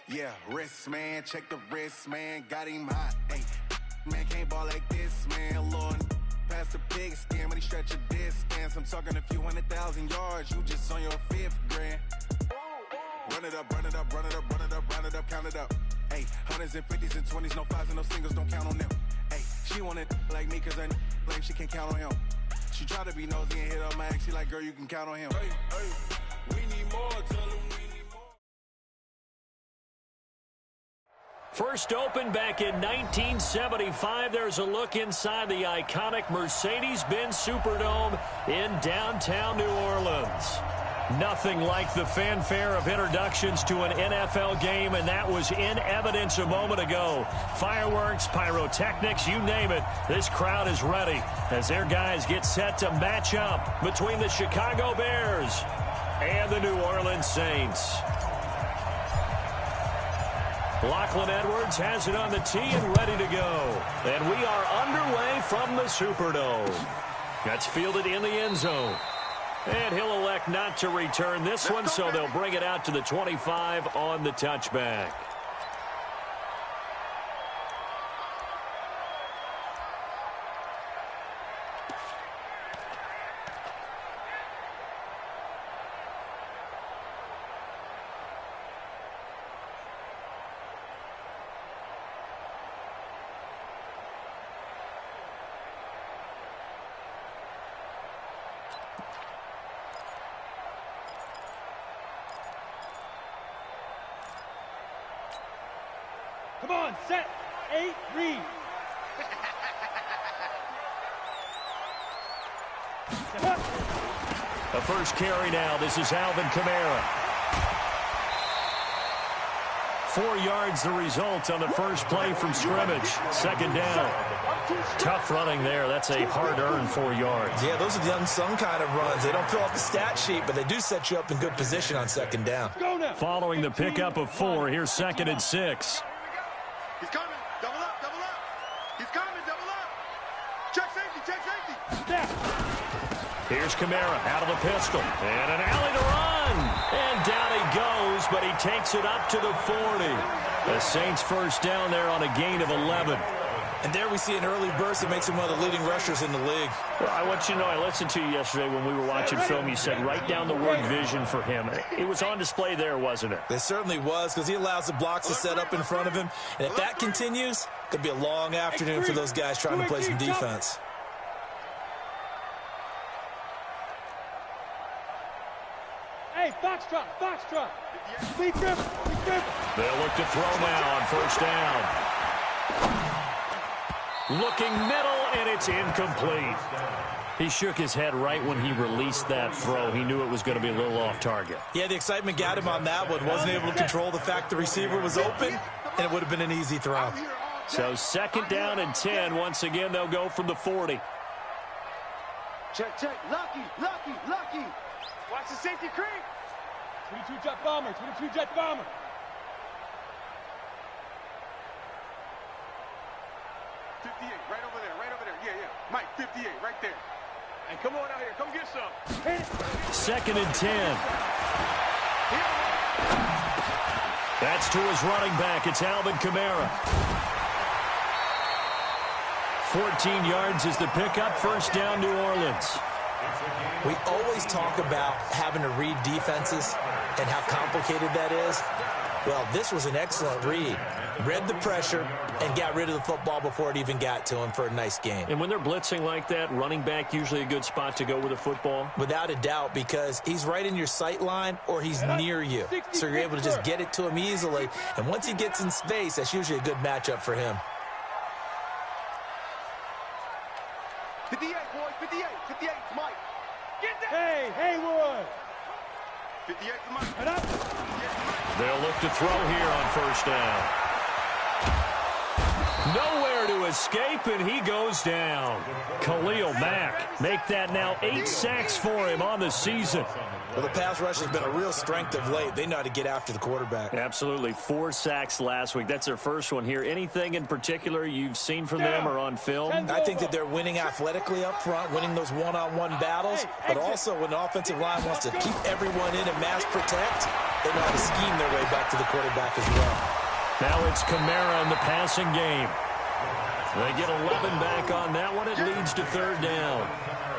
Yeah, wrist, man, check the wrist, man, got him hot. Hey, man, can't ball like this, man, Lord. Past the pig skin, but he stretch a distance. I'm talking a few 100,000 yards, you just on your 5th grand. Run it up, run it up, run it up, run it up, run it up, count it up. Hey, hundreds and 50s and 20s, no 5s and no singles, don't count on them. Hey, she want it like me, cause her like she can't count on him. She try to be nosy and hit up my ex, she like, girl, you can count on him. Hey, hey, we need more, tell him we need more. First opened back in 1975. There's a look inside the iconic Mercedes-Benz Superdome in downtown New Orleans. Nothing like the fanfare of introductions to an NFL game, and that was in evidence a moment ago. Fireworks, pyrotechnics, you name it. This crowd is ready as their guys get set to match up between the Chicago Bears and the New Orleans Saints. Lachlan Edwards has it on the tee and ready to go. And we are underway from the Superdome. That's fielded in the end zone. And he'll elect not to return this one, so they'll bring it out to the 25 on the touchback. Come on, set, 8, read. The first carry now. This is Alvin Kamara. 4 yards the result on the first play from scrimmage. Second down. Tough running there. That's a hard-earned 4 yards. Yeah, those are the unsung kind of runs. They don't fill out the stat sheet, but they do set you up in good position on second down. Following the pickup of 4, here's 2nd and 6. He's coming, double up, double up. He's coming, double up. Check safety, check safety. Here's Kamara out of the pistol. And an alley to run. And down he goes, but he takes it up to the 40. The Saints first down there on a gain of 11. And there we see an early burst that makes him one of the leading rushers in the league. Well, I want you to know, I listened to you yesterday when we were watching film. You said write down the word vision for him. It was on display there, wasn't it? It certainly was, because he allows the blocks to set up in front of him. And if that continues, it could be a long afternoon for those guys trying to play some defense. Hey, foxtrot, foxtrot. Speed grip, speed grip. They'll look to throw now on first down. Looking middle, and it's incomplete. He shook his head right when he released that throw. He knew it was going to be a little off target. Yeah, the excitement got him on that one. Wasn't able to control the fact the receiver was open, and it would have been an easy throw. So second down and 10. Once again, they'll go from the 40. Check, check. Lucky, lucky, lucky. Watch the safety creep. 22 jet bomber, 22 jet bomber. 58, right over there, right over there. Yeah, yeah. Mike, 58, right there. And come on out here, come get some. Second and 10. That's to his running back. It's Alvin Kamara. 14 yards is the pickup. First down, New Orleans. We always talk about having to read defenses and how complicated that is. Well, this was an excellent read. Read the pressure and got rid of the football before it even got to him for a nice gain. And when they're blitzing like that, running back usually a good spot to go with the football? Without a doubt, because he's right in your sight line or he's near you. So you're able to just get it to him easily. And once he gets in space, that's usually a good matchup for him. 58, boy, 58, 58, Mike. Get that. Hey, Haywood. 58 to Mike. Head up. They'll look to throw here on first down. Nowhere to escape, and he goes down. Khalil Mack make that now 8 sacks for him on the season. Well, the pass rush has been a real strength of late. They know how to get after the quarterback. Absolutely. 4 sacks last week. That's their first one here. Anything in particular you've seen from them or on film? I think that they're winning athletically up front, winning those one-on-one battles, but also when the offensive line wants to keep everyone in and mass protect, they know how to scheme their way back to the quarterback as well. Now it's Kamara in the passing game. They get 11 back on that one. It leads to third down.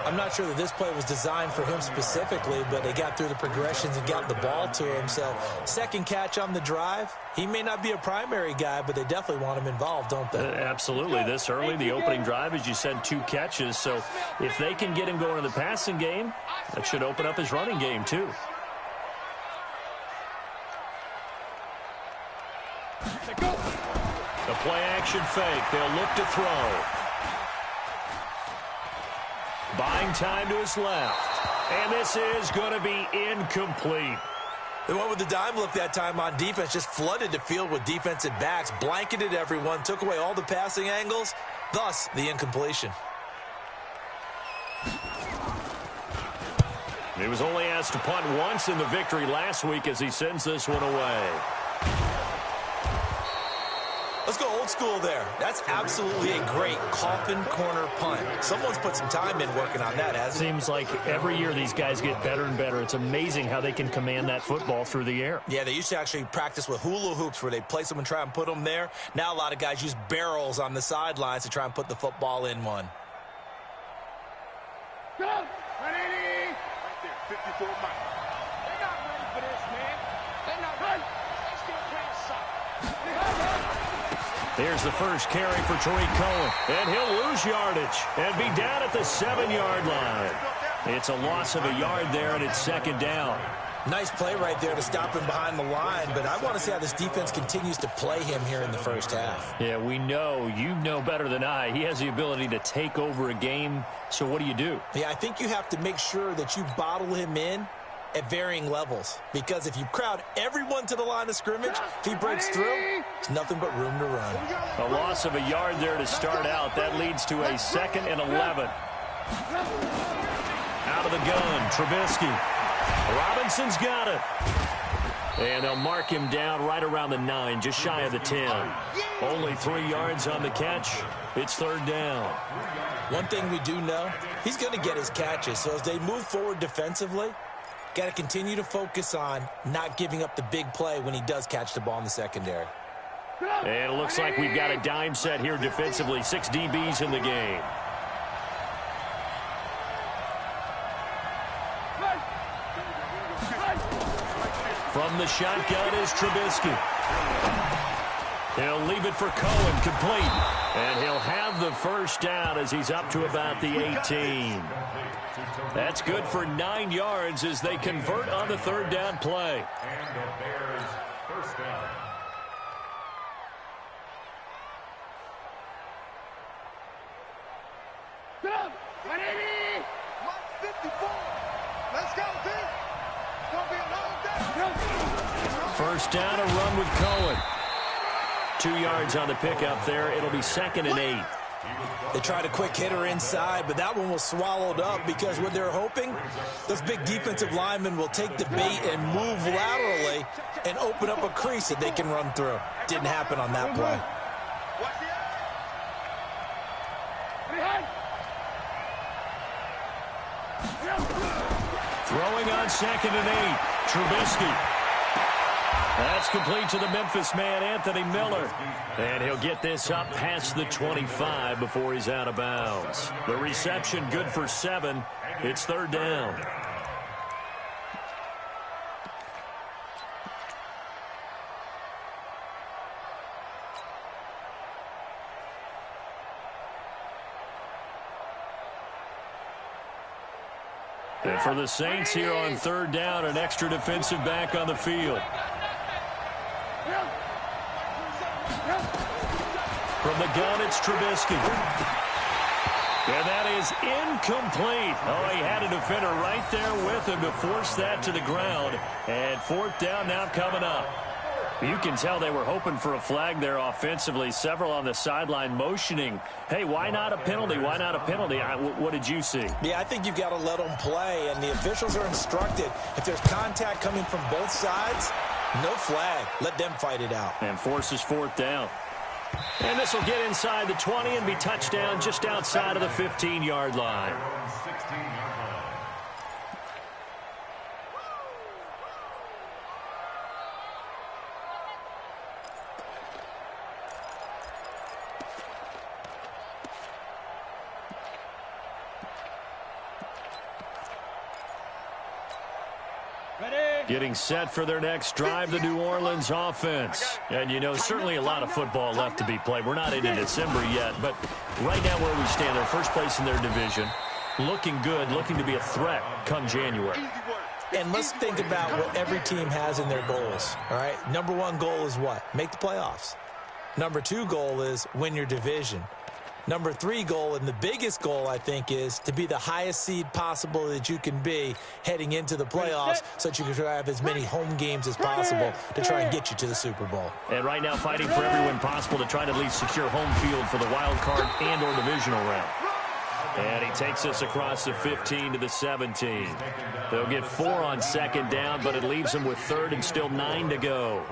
I'm not sure that this play was designed for him specifically, but they got through the progressions and got the ball to him. So second catch on the drive. He may not be a primary guy, but they definitely want him involved, don't they? Absolutely. This early, the opening drive, as you said, 2 catches. So if they can get him going in the passing game, that should open up his running game too. The play-action fake. They'll look to throw. Buying time to his left. And this is going to be incomplete. They went with the dime look that time on defense, just flooded the field with defensive backs, blanketed everyone, took away all the passing angles, thus the incompletion. He was only asked to punt once in the victory last week as he sends this one away. Let's go old school there. That's absolutely a great coffin corner punt. Someone's put some time in working on that, hasn't it? Seems like every year these guys get better and better. It's amazing how they can command that football through the air. Yeah, they used to actually practice with hula hoops where they place them and try and put them there. Now a lot of guys use barrels on the sidelines to try and put the football in one. Go! 180! Right there, 54 miles. They're not ready for this, man. They're not ready. They're still playing soccer. Here's the first carry for Tariq Cohen. And he'll lose yardage and be down at the 7-yard line. It's a loss of a yard there, and it's second down. Nice play right there to stop him behind the line, but I want to see how this defense continues to play him here in the first half. Yeah, we know. You know better than I. He has the ability to take over a game, so what do? Yeah, I think you have to make sure that you bottle him in at varying levels, because if you crowd everyone to the line of scrimmage, if he breaks through, there's nothing but room to run. A loss of a yard there to start out. That leads to a 2nd and 11. Out of the gun, Trubisky. Robinson's got it. And they'll mark him down right around the 9, just shy of the 10. Only 3 yards on the catch. It's third down. One thing we do know, he's going to get his catches. So as they move forward defensively, got to continue to focus on not giving up the big play when he does catch the ball in the secondary. And it looks like we've got a dime set here defensively. 6 DBs in the game. From the shotgun is Trubisky. He'll leave it for Cohen, complete. And he'll have the first down as he's up to about the 18. That's good for 9 yards as they convert on the third down play. And the Bears first down. Go! 180! 154! Let's go, team! It's going to be a long day! First down, a run with Cohen. 2 yards on the pickup there. It'll be 2nd and 8. They tried a quick hitter inside, but that one was swallowed up because what they're hoping, those big defensive linemen will take the bait and move laterally and open up a crease that they can run through. Didn't happen on that play. Throwing on 2nd and 8. Trubisky. That's complete to the Memphis man, Anthony Miller. And he'll get this up past the 25 before he's out of bounds. The reception good for 7. It's third down. And for the Saints here on third down, an extra defensive back on the field. From the gun, it's Trubisky. And that is incomplete. Oh, he had a defender right there with him to force that to the ground. And fourth down now coming up. You can tell they were hoping for a flag there offensively. Several on the sideline motioning, hey, why not a penalty? Why not a penalty? What did you see? Yeah, I think you've got to let them play, and the officials are instructed. If there's contact coming from both sides, no flag. Let them fight it out. And forces fourth down. And this will get inside the 20 and be touchdown just outside of the 15-yard line. Getting set for their next drive, the New Orleans offense. And, you know, certainly a lot of football left to be played. We're not into December yet, but right now where we stand, they're first place in their division. Looking good, looking to be a threat come January. And let's think about what every team has in their goals, all right? Number one goal is what? Make the playoffs. Number two goal is win your division. Number three goal, and the biggest goal, I think, is to be the highest seed possible that you can be heading into the playoffs so that you can have as many home games as possible to try and get you to the Super Bowl. And right now fighting for every win possible to try to at least secure home field for the wild card and or divisional round. And he takes us across the 15 to the 17. They'll get 4 on second down, but it leaves them with third and still 9 to go.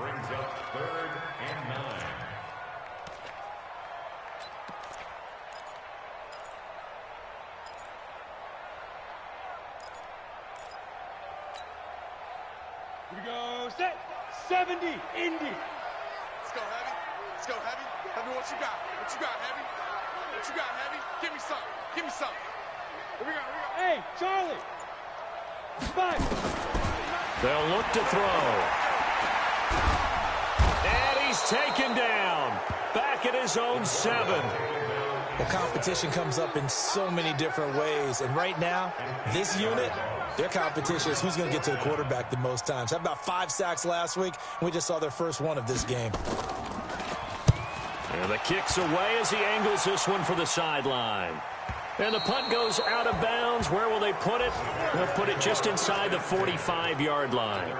Here we go, set, 70, Indy. Let's go, Heavy. Let's go, Heavy. Heavy, what you got? What you got, Heavy? What you got, Heavy? Give me some. Give me some. Here we go, here we go. Hey, Charlie. 5. They'll look to throw. And he's taken down. Back at his own 7. The competition comes up in so many different ways. And right now, this unit, their competition is who's going to get to the quarterback the most times. Had about 5 sacks last week, and we just saw their first one of this game. And the kick's away as he angles this one for the sideline. And the punt goes out of bounds. Where will they put it? They'll put it just inside the 45-yard line.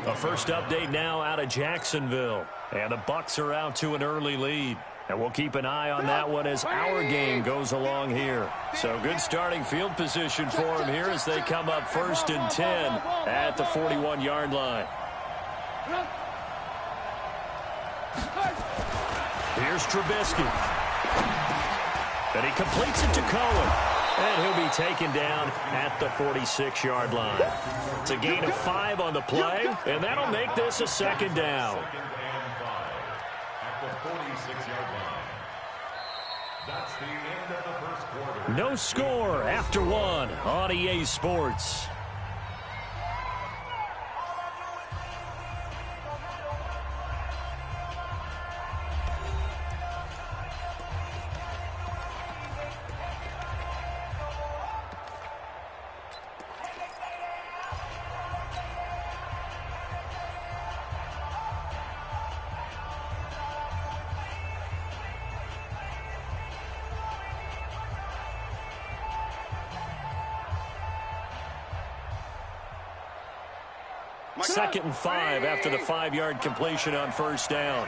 A first update now out of Jacksonville. And the Bucs are out to an early lead. And we'll keep an eye on that one as our game goes along here. So good starting field position for them here as they come up 1st and 10 at the 41-yard line. Here's Trubisky. And he completes it to Cohen. And he'll be taken down at the 46-yard line. It's a gain of 5 on the play, and that'll make this a second down. At the 46-yard line. That's the end of the first quarter. No score after 1 on EA Sports. Second and 5 after the 5-yard completion on first down.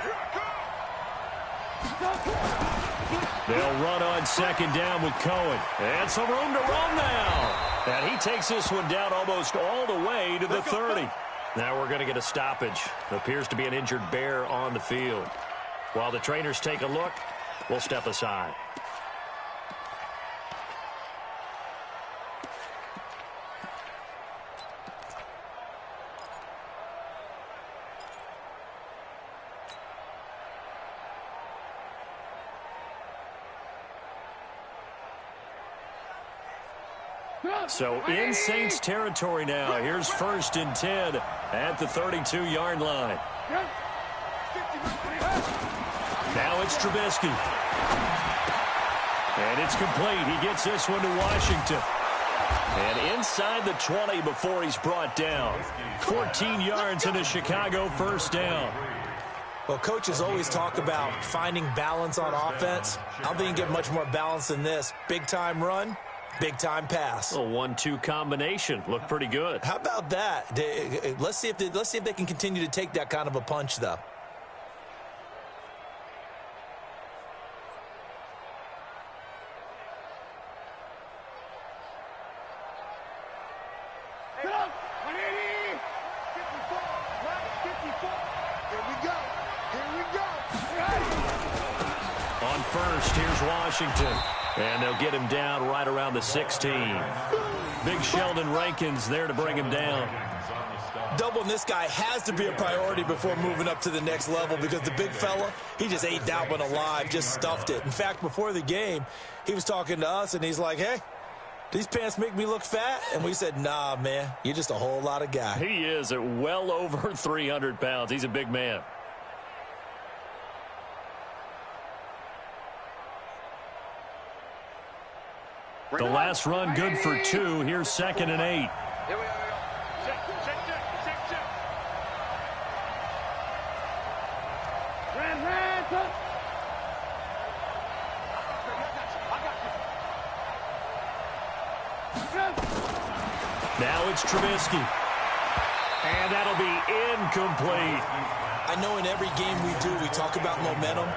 They'll run on second down with Cohen. And some room to run now. And he takes this one down almost all the way to the 30. Now we're going to get a stoppage. Appears to be an injured Bear on the field. While the trainers take a look, we'll step aside. So in Saints territory now. Here's 1st and 10 at the 32-yard line. Now it's Trubisky. And it's complete. He gets this one to Washington. And inside the 20 before he's brought down. 14 yards and a Chicago first down. Well, coaches always talk about finding balance on offense. I don't think you get much more balance than this. Big-time run. Big-time pass. A 1-2 combination. Looked pretty good. How about that? Let's see if they can continue to take that kind of a punch, though. On first, here's Washington. And they'll get him down right around the 16. Big Sheldon Rankins there to bring him down. Doubling this guy has to be a priority before moving up to the next level because the big fella, he just ate that one alive, just stuffed it. In fact, before the game, he was talking to us, and he's like, hey, these pants make me look fat? And we said, nah, man, you're just a whole lot of guy. He is at well over 300 pounds. He's a big man. The last run good for 2. Here's 2nd and 8. Here we are. Check. Ran, touch. Now it's Trubisky. And that'll be incomplete. I know in every game we do, we talk about momentum.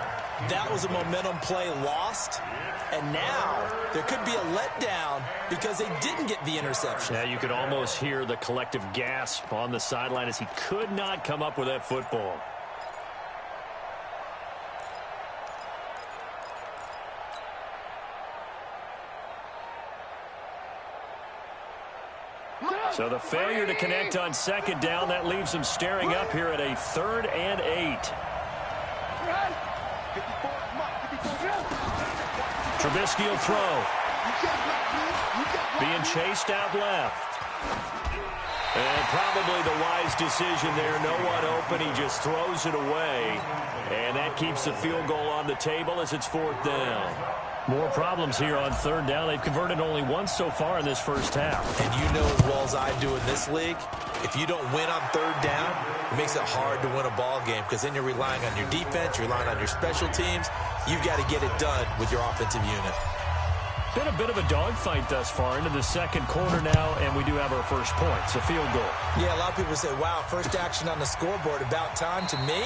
That was a momentum play lost. And now there could be a letdown because they didn't get the interception. Yeah, you could almost hear the collective gasp on the sideline as he could not come up with that football. So the failure to connect on 2nd down, that leaves them staring up here at a 3rd and 8. Trubisky will throw. Being chased out left. And probably the wise decision there. No one open. He just throws it away. And that keeps the field goal on the table as it's 4th down. More problems here on 3rd down. They've converted only once so far in this first half. And you know as well as I do in this league, if you don't win on 3rd down, it makes it hard to win a ball game because then you're relying on your defense, you're relying on your special teams. You've got to get it done with your offensive unit. Been a bit of a dogfight thus far into the 2nd quarter now, and we do have our first point. It's a field goal. Yeah, a lot of people say, wow, first action on the scoreboard, about time. To me,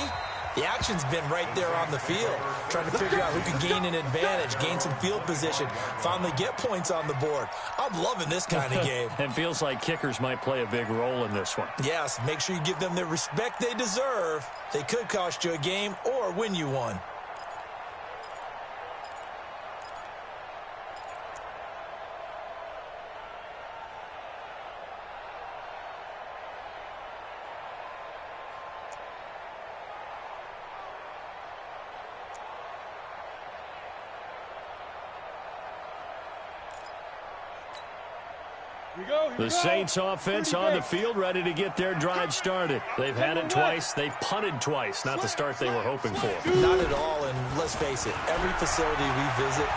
the action's been right there on the field, trying to figure out who can gain an advantage, gain some field position, finally get points on the board. I'm loving this kind of game. And feels like kickers might play a big role in this one. Yes, make sure you give them the respect they deserve. They could cost you a game or win you one. The Saints offense on the field, ready to get their drive started. They've had it twice. They've punted twice. Not the start they were hoping for. Not at all, and let's face it, every facility we visit,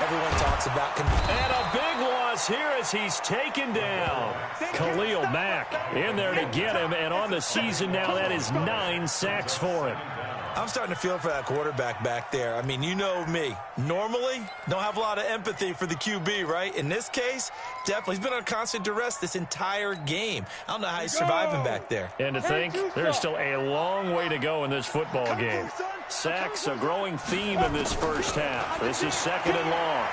everyone talks about. And a big loss here as he's taken down. Khalil Mack in there to get him, and on the season now, that is 9 sacks for him. I'm starting to feel for that quarterback back there. I mean, you know me. Normally, don't have a lot of empathy for the QB, right? In this case, definitely. He's been on constant duress this entire game. I don't know how he's surviving back there. And to think, there's still a long way to go in this football game. Sacks, a growing theme in this first half. This is 2nd and long.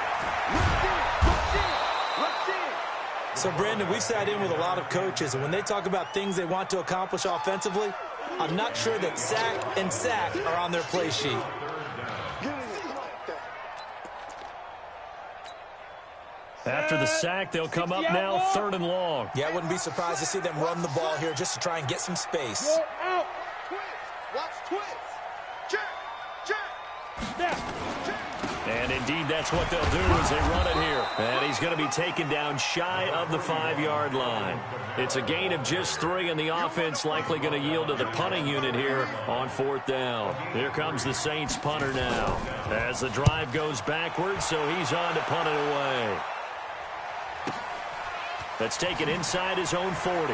So, Brandon, we've sat in with a lot of coaches, and when they talk about things they want to accomplish offensively, I'm not sure that sack and sack are on their play sheet. After the sack, they'll come up now 3rd and long. Yeah, I wouldn't be surprised to see them run the ball here just to try and get some space. Go out. Twist. Watch twist. Check. Snap. And indeed, that's what they'll do as they run it here. And he's going to be taken down shy of the 5-yard line. It's a gain of just 3, and the offense likely going to yield to the punting unit here on 4th down. Here comes the Saints punter now as the drive goes backwards, so he's on to punt it away. Let's take it inside his own 40.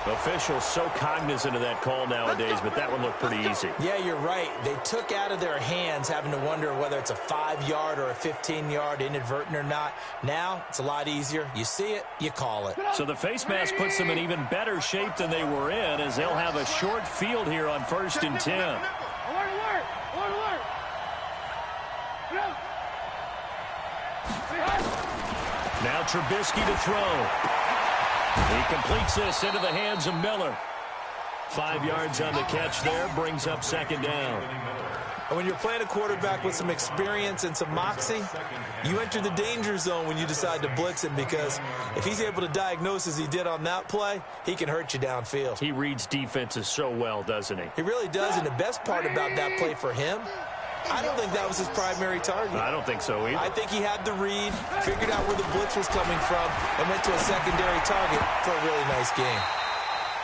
Officials so cognizant of that call nowadays, but that one looked pretty easy. Yeah, you're right. They took out of their hands having to wonder whether it's a 5-yard or a 15-yard, inadvertent or not. Now, it's a lot easier. You see it, you call it. So the face mask puts them in even better shape than they were in as they'll have a short field here on 1st and 10. Alert. Now Trubisky to throw. He completes this into the hands of Miller. 5 yards on the catch there, brings up 2nd down. And when you're playing a quarterback with some experience and some moxie, you enter the danger zone when you decide to blitz him, because if he's able to diagnose as he did on that play, he can hurt you downfield. He reads defenses so well, doesn't he? He really does, and the best part about that play for him, I don't think that was his primary target. I don't think so either. I think he had the read, figured out where the blitz was coming from, and went to a secondary target for a really nice game.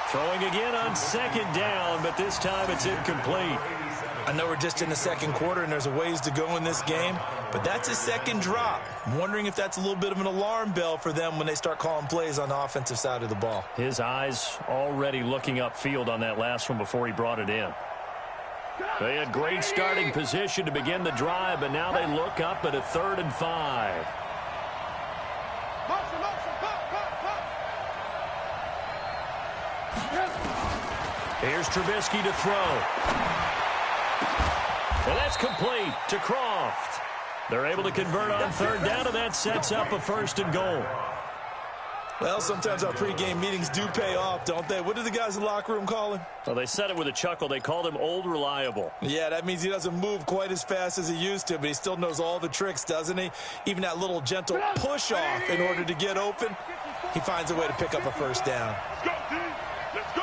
Throwing again on second down, but this time it's incomplete. I know we're just in the second quarter and there's a ways to go in this game, but that's his second drop. I'm wondering if that's a little bit of an alarm bell for them when they start calling plays on the offensive side of the ball. His eyes already looking upfield on that last one before he brought it in. They had great starting position to begin the drive, but now they look up at a 3rd and 5. Here's Trubisky to throw. And that's complete to Croft. They're able to convert on 3rd down, and that sets up a 1st and goal. Well, sometimes our pregame meetings do pay off, don't they? What do the guys in the locker room call him? Well, they said it with a chuckle. They called him Old Reliable. Yeah, that means he doesn't move quite as fast as he used to, but he still knows all the tricks, doesn't he? Even that little gentle push-off in order to get open, he finds a way to pick up a 1st down. Let's go.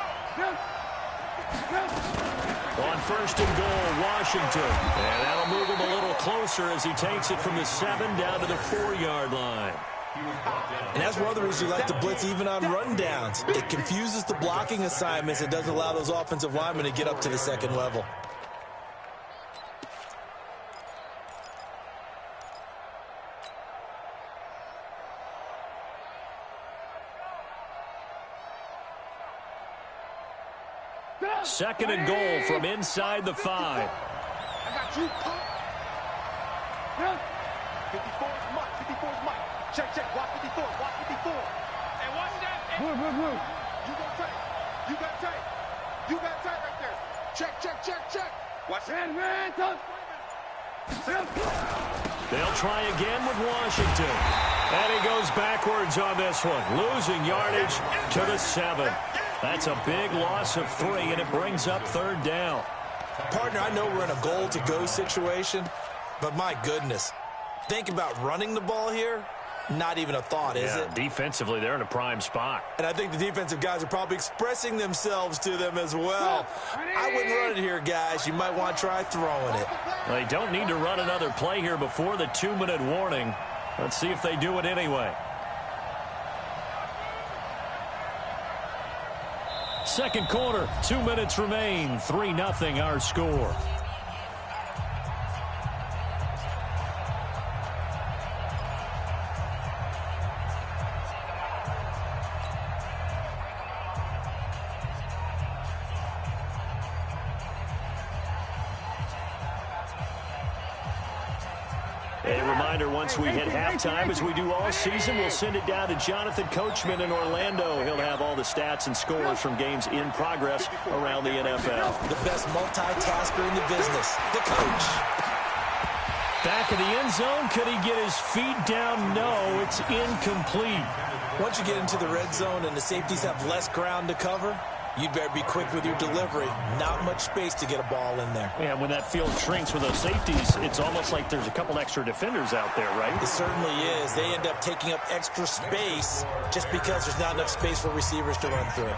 On 1st and goal, Washington. And that'll move him a little closer as he takes it from the 7 down to the 4-yard line. And that's one of the reasons you like to blitz even on rundowns. It confuses the blocking assignments. It doesn't allow those offensive linemen to get up to the second level. Second and goal from inside the 5. I got you. 54 is Mike. 54 is Mike. Check. Watch 54. Watch 54. And watch that. Move. You got tight. You got tight right there. Check. Watch that. They'll try again with Washington. And he goes backwards on this one, losing yardage to the 7. That's a big loss of 3, and it brings up 3rd down. Partner, I know we're in a goal-to-go situation, but my goodness, think about running the ball here. Not even a thought, is it? Defensively, they're in a prime spot. And I think the defensive guys are probably expressing themselves to them as well. I wouldn't run it here, guys. You might want to try throwing it. They don't need to run another play here before the 2-minute warning. Let's see if they do it anyway. Second quarter, 2 minutes remain. 3-0 our score. A reminder, once we hit halftime, as we do all season, we'll send it down to Jonathan Coachman in Orlando. He'll have all the stats and scores from games in progress around the NFL. The best multitasker in the business, the coach. Back in the end zone, could he get his feet down? No, it's incomplete. Once you get into the red zone and the safeties have less ground to cover, you'd better be quick with your delivery. Not much space to get a ball in there. Yeah, when that field shrinks with those safeties, it's almost like there's a couple extra defenders out there, right? It certainly is. They end up taking up extra space just because there's not enough space for receivers to run through.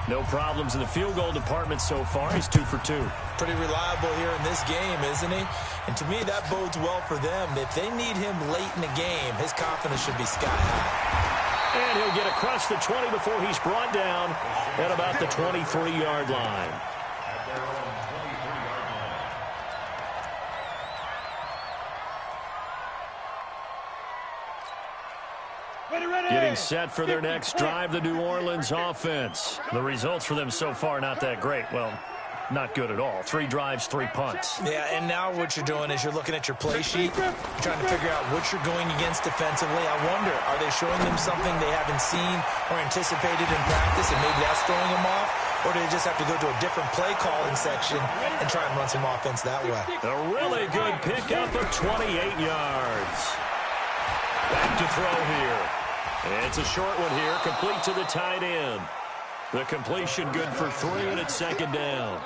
No problems in the field goal department so far. He's 2 for 2. Pretty reliable here in this game, isn't he? And to me, that bodes well for them. If they need him late in the game, his confidence should be sky high. And he'll get across the 20 before he's brought down at about the 23-yard line. Getting set for their next drive, the New Orleans offense. The results for them so far, not that great. Well, not good at all. 3 drives, 3 punts. Yeah, and now what you're doing is you're looking at your play sheet. You're trying to figure out what you're going against defensively. I wonder, are they showing them something they haven't seen or anticipated in practice, and maybe that's throwing them off? Or do they just have to go to a different play calling section and try and run some offense that way? A really good pickup of 28 yards. Back to throw here. It's a short one here, complete to the tight end. The completion good for 3, and it's 2nd down.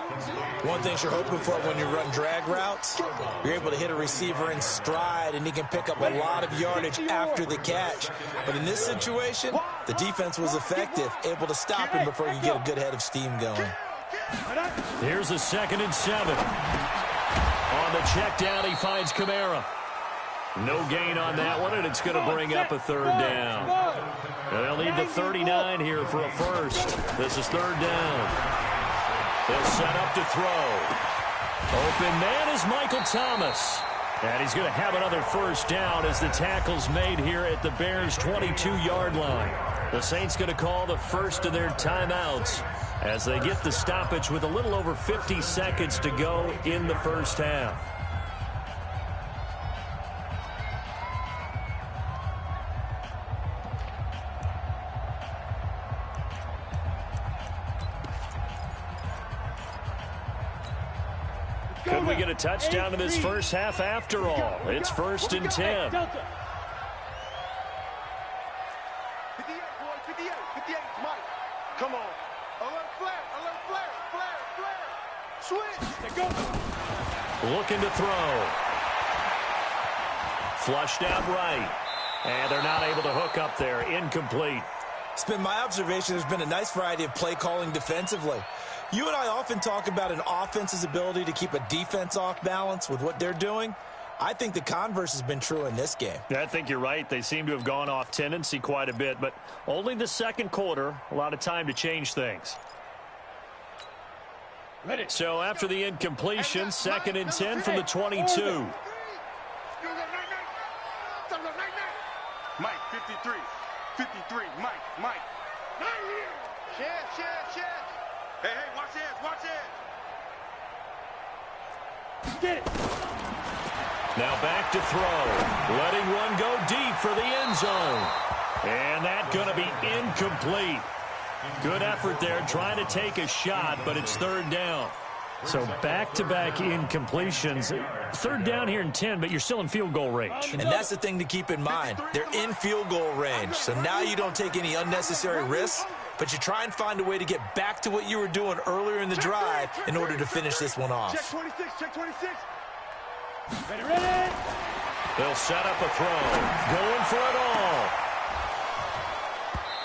One thing you're hoping for when you run drag routes, you're able to hit a receiver in stride, and he can pick up a lot of yardage after the catch. But in this situation, the defense was effective, able to stop him before he could get a good head of steam going. Here's a 2nd and 7. On on the check down, he finds Kamara. No gain on that one, and it's going to bring up a third down. They'll need the 39 here for a first. This is third down. They'll set up to throw. Open man is Michael Thomas. And he's going to have another first down as the tackle's made here at the Bears' 22-yard line. The Saints going to call the first of their timeouts as they get the stoppage with a little over 50 seconds to go in the first half. Could we get a touchdown in this first half after all? It's 1st and 10. 58, boy, 58, 58, Mike. Come on. Alert flare, flare. Switch. They go. Looking to throw. Flushed out right. And they're not able to hook up there. Incomplete. It's been my observation there's been a nice variety of play calling defensively. You and I often talk about an offense's ability to keep a defense off balance with what they're doing. I think the converse has been true in this game. I think you're right. They seem to have gone off tendency quite a bit, but only the second quarter, a lot of time to change things. So after the incompletion, 2nd and 10 from the 22. Mike, 53, Mike. Shit. Hey, watch this. Get it. Now back to throw. Letting one go deep for the end zone. And that's going to be incomplete. Good effort there trying to take a shot, but it's third down. So back-to-back incompletions. Third down here in 10, but you're still in field goal range. And that's the thing to keep in mind. They're in field goal range. So now you don't take any unnecessary risks, but you try and find a way to get back to what you were doing earlier in the drive in order to finish this one off. Check 26. Ready. They'll set up a throw. Going for it all.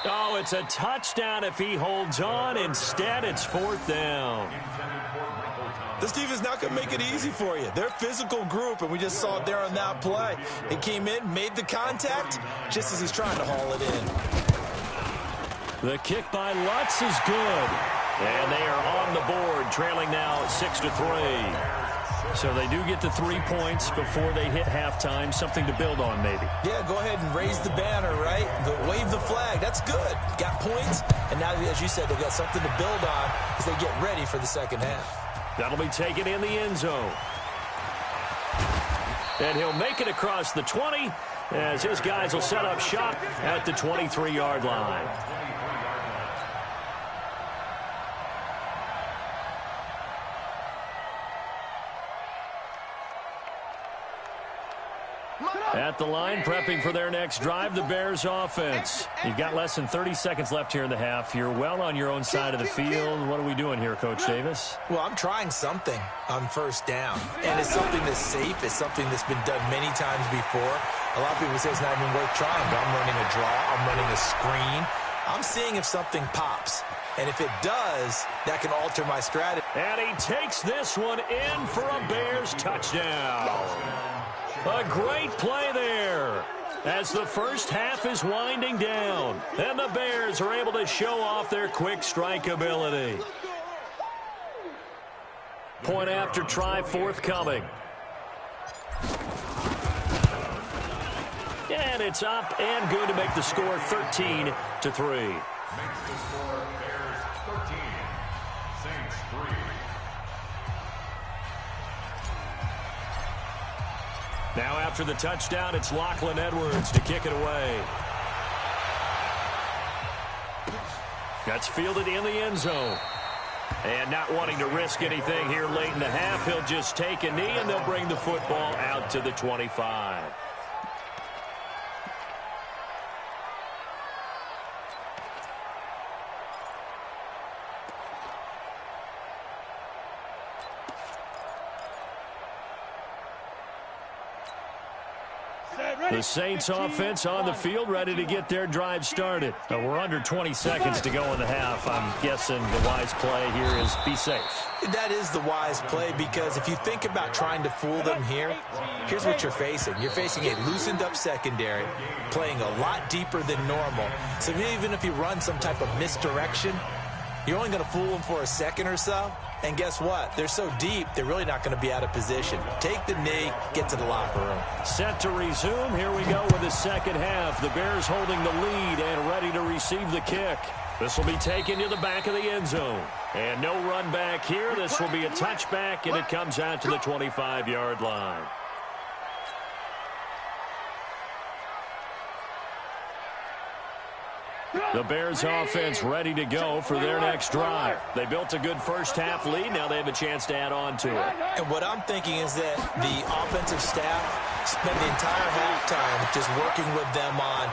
Oh, it's a touchdown if he holds on. Instead, it's 4th down. This defense not going to make it easy for you. They're a physical group, and we just saw it there on that play. He came in, made the contact, just as he's trying to haul it in. The kick by Lutz is good. And they are on the board, trailing now 6-3. So they do get the 3 points before they hit halftime. Something to build on, maybe. Yeah, go ahead and raise the banner, right? Wave the flag. That's good. Got points, and now, as you said, they've got something to build on as they get ready for the second half. That'll be taken in the end zone. And he'll make it across the 20 as his guys will set up shop at the 23-yard line. At the line, prepping for their next drive, the Bears offense. You've got less than 30 seconds left here in the half. You're well on your own side of the field. What are we doing here, Coach Davis? Well, I'm trying something on first down. And it's something that's safe. It's something that's been done many times before. A lot of people say it's not even worth trying, but I'm running a draw. I'm running a screen. I'm seeing if something pops. And if it does, that can alter my strategy. And he takes this one in for a Bears touchdown. A great play there as the first half is winding down. And the Bears are able to show off their quick strike ability. Point after try forthcoming. And it's up and good to make the score 13-3. Makes the score Bears 13, Saints 3. Now after the touchdown, it's Lachlan Edwards to kick it away. That's fielded in the end zone. And not wanting to risk anything here late in the half, he'll just take a knee and they'll bring the football out to the 25. The Saints offense on the field, ready to get their drive started. We're under 20 seconds to go in the half. I'm guessing the wise play here is be safe. That is the wise play, because if you think about trying to fool them here, here's what you're facing. You're facing a loosened up secondary, playing a lot deeper than normal. So even if you run some type of misdirection, you're only going to fool them for a second or so. And guess what? They're so deep, they're really not going to be out of position. Take the knee, get to the locker room. Set to resume. Here we go with the second half. The Bears holding the lead and ready to receive the kick. This will be taken to the back of the end zone. And no run back here. This will be a touchback, and it comes out to the 25-yard line. The Bears offense ready to go for their next drive. They built a good first half lead. Now they have a chance to add on to it. And what I'm thinking is that the offensive staff spent the entire halftime just working with them on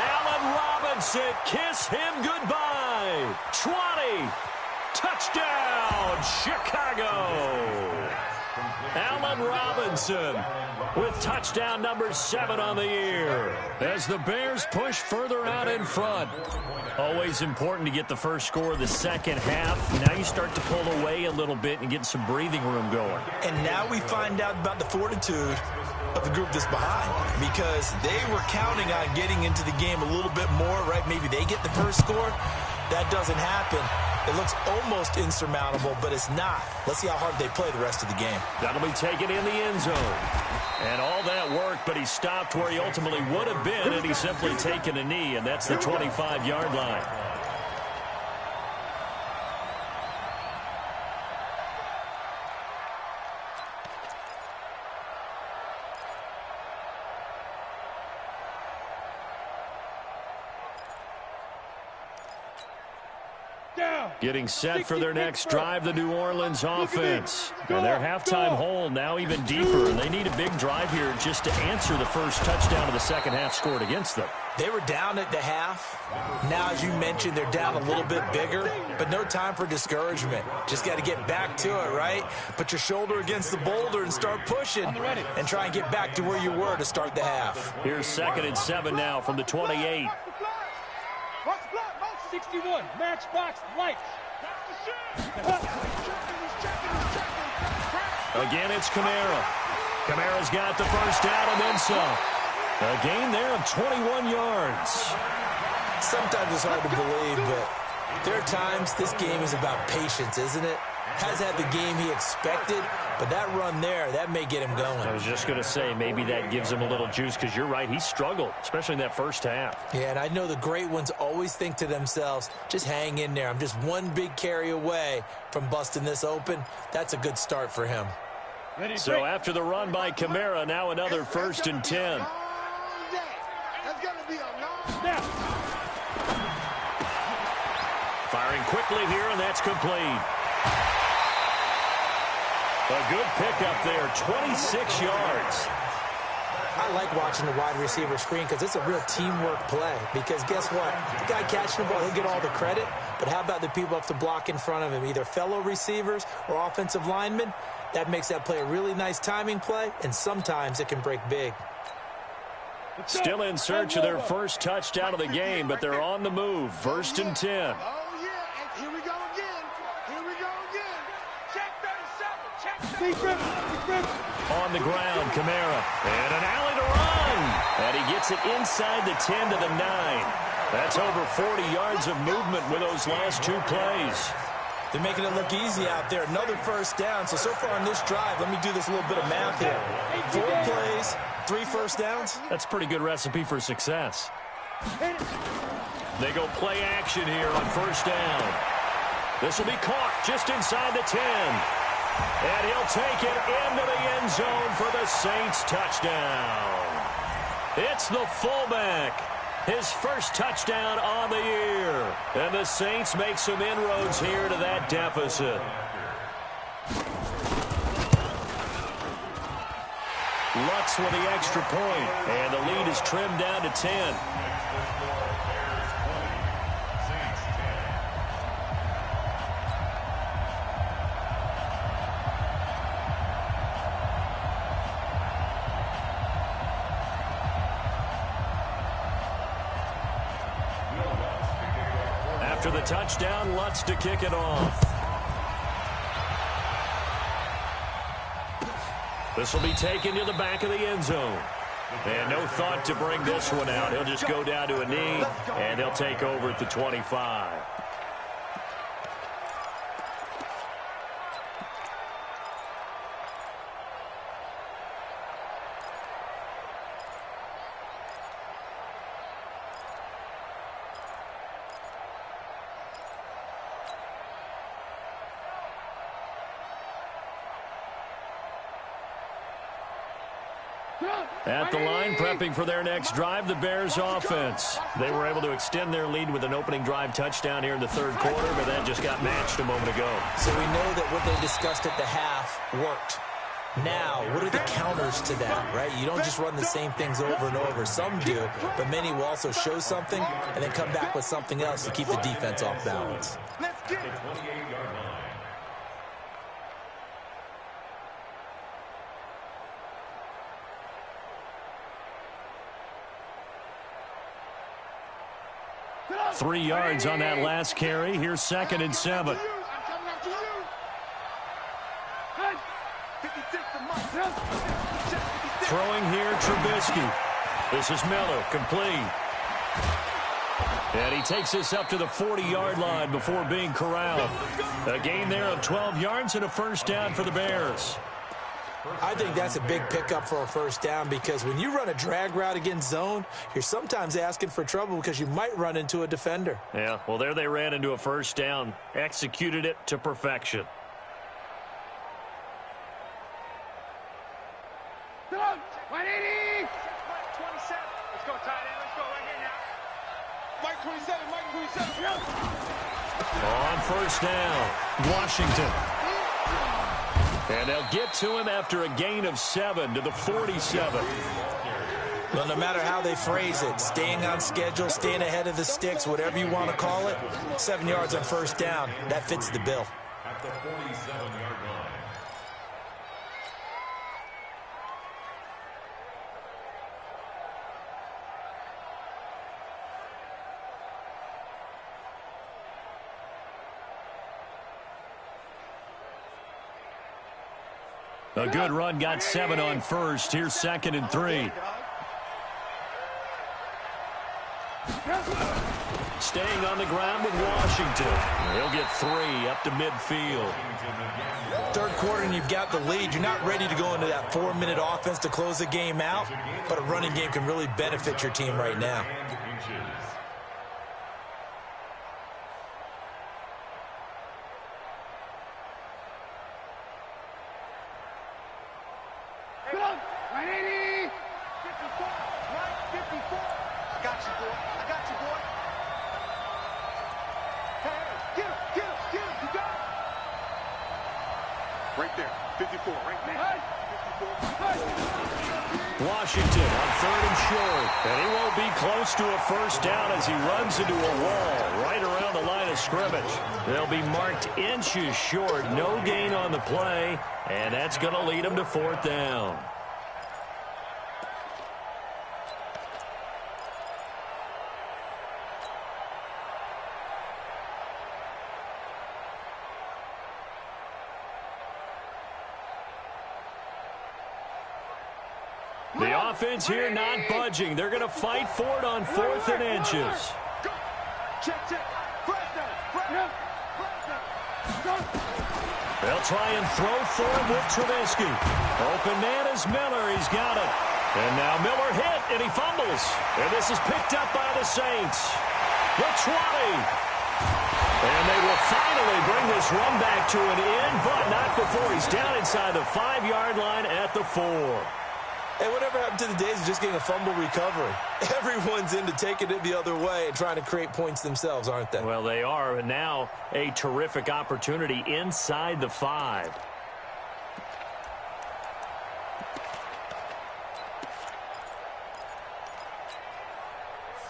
Allen Robinson, kiss him goodbye. 20. Touchdown, Chicago. Allen Robinson with touchdown number 7 on the year as the Bears push further out in front. Always important to get the first score of the second half. Now you start to pull away a little bit and get some breathing room going. And now we find out about the fortitude of the group that's behind, because they were counting on getting into the game a little bit more, right? Maybe they get the first score. That doesn't happen. It looks almost insurmountable, but it's not. Let's see how hard they play the rest of the game. That'll be taken in the end zone. And all that work, but he stopped where he ultimately would have been, and he's simply taken a knee, and that's the 25-yard line. Getting set for their next drive, the New Orleans offense. And their halftime hole now even deeper, and they need a big drive here just to answer the first touchdown of the second half scored against them. They were down at the half. Now, as you mentioned, they're down a little bit bigger, but no time for discouragement. Just got to get back to it, right? Put your shoulder against the boulder and start pushing and try and get back to where you were to start the half. Here's 2nd and 7 now from the 28. 61, matchbox, light. Again, it's Kamara. Kamara's got the first down and then some. A gain there of 21 yards. Sometimes it's hard to believe, but there are times this game is about patience, isn't it? Has had the game he expected, but that run there, that may get him going. I was just going to say, maybe that gives him a little juice, because you're right, he struggled, especially in that first half. Yeah, and I know the great ones always think to themselves, just hang in there. I'm just one big carry away from busting this open. That's a good start for him. So after the run by Kamara, now another 1st and 10. Firing quickly here, and that's complete. A good pickup there, 26 yards. I like watching the wide receiver screen because it's a real teamwork play. Because guess what? The guy catching the ball, he'll get all the credit. But how about the people up to block in front of him, either fellow receivers or offensive linemen? That makes that play a really nice timing play, and sometimes it can break big. Still in search of their first touchdown of the game, but they're on the move. 1st and 10. Oh, yeah, and here we go again. Here we go again. Check 37, check 37. On the ground, Kamara. And an alley to run. And he gets it inside the 10 to the 9. That's over 40 yards of movement with those last 2 plays. They're making it look easy out there. Another first down. So far on this drive, let me do this little bit of math here. 4 plays, 3 first downs. That's a pretty good recipe for success. They go play action here on 1st down. This will be caught just inside the 10. And he'll take it into the end zone for the Saints touchdown. It's the fullback. His first touchdown on the year. And the Saints make some inroads here to that deficit. Lutz with the extra point. And the lead is trimmed down to 10. After the touchdown, Lutz to kick it off. This will be taken to the back of the end zone. And no thought to bring this one out. He'll just go down to a knee, and they'll take over at the 25. At the line, prepping for their next drive, the Bears offense. They were able to extend their lead with an opening drive touchdown here in the third quarter, but that just got matched a moment ago. So we know that what they discussed at the half worked. Now, what are the counters to that, right? You don't just run the same things over and over. Some do, but many will also show something and then come back with something else to keep the defense off balance. Let's get it. 28-yard line. Three yards on that last carry. Here's 2nd and 7. Throwing here, Trubisky. This is Miller, complete. And he takes this up to the 40-yard line before being corralled. A gain there of 12 yards and a first down for the Bears. I think that's a big pickup for a first down because when you run a drag route against zone, you're sometimes asking for trouble because you might run into a defender. Yeah, well, there they ran into a first down. Executed it to perfection. Come on, 180. Mike 27. Let's go, tight end. Let's go right here now. Mike 27, Mike 27. On first down, Washington. And they'll get to him after a gain of 7 to the 47. Well, no matter how they phrase it, staying on schedule, staying ahead of the sticks, whatever you want to call it, 7 yards on first down, that fits the bill. At the 47-yard line. A good run, got 7 on first. Here's 2nd and 3. Staying on the ground with Washington. He'll get 3 up to midfield. Third quarter and you've got the lead. You're not ready to go into that 4-minute offense to close the game out, but a running game can really benefit your team right now. Right there, 54, right there. 54. Washington on 3rd and short. And he won't be close to a first down as he runs into a wall right around the line of scrimmage. They'll be marked inches short. No gain on the play, and that's going to lead them to 4th down. The offense here not budging. They're going to fight for it on 4th and inches. They'll try and throw for him with Trubisky. Open man is Miller. He's got it. And now Miller hit, and he fumbles. And this is picked up by the Saints. The 20. And they will finally bring this run back to an end, but not before he's down inside the 5-yard line at the 4. Hey, whatever happened to the days of just getting a fumble recovery? Everyone's into taking it the other way and trying to create points themselves, aren't they? Well, they are, and now a terrific opportunity inside the 5.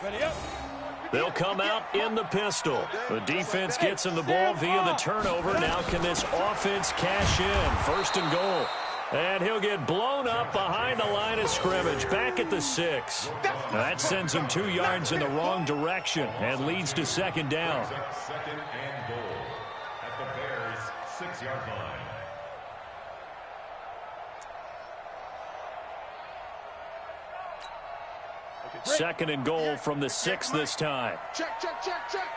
Ready up. They'll come out in the pistol. The defense gets him the ball via the turnover. Now can this offense cash in? 1st and goal. And he'll get blown up behind the line of scrimmage, back at the 6. Now that sends him 2 yards in the wrong direction and leads to second down. Second and goal at the Bears' 6-yard line. Second and goal from the 6 this time. Check, check, check, check.